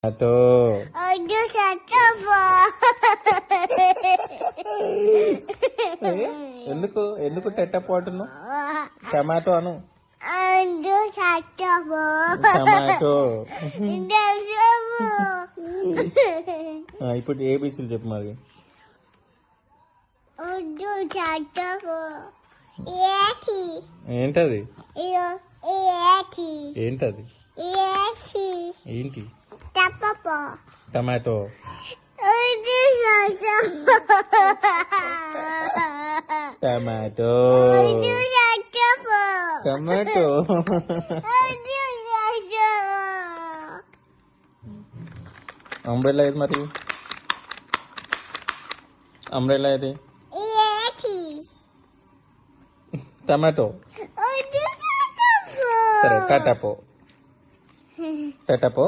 అటో ఎందుకు ఎందుకు టెట్టపోటును టమాటో అను టమాటో ఇప్పుడు ఏబీసీలు చెప్పు మరి ఏంటది ఏంటది ఏంటి టమాటో టమాటో టమాటో అంబ్రెల్లా ఏది మరి అంబ్రెల్లా ఏది టమాటో సరే టటాపో టటాపో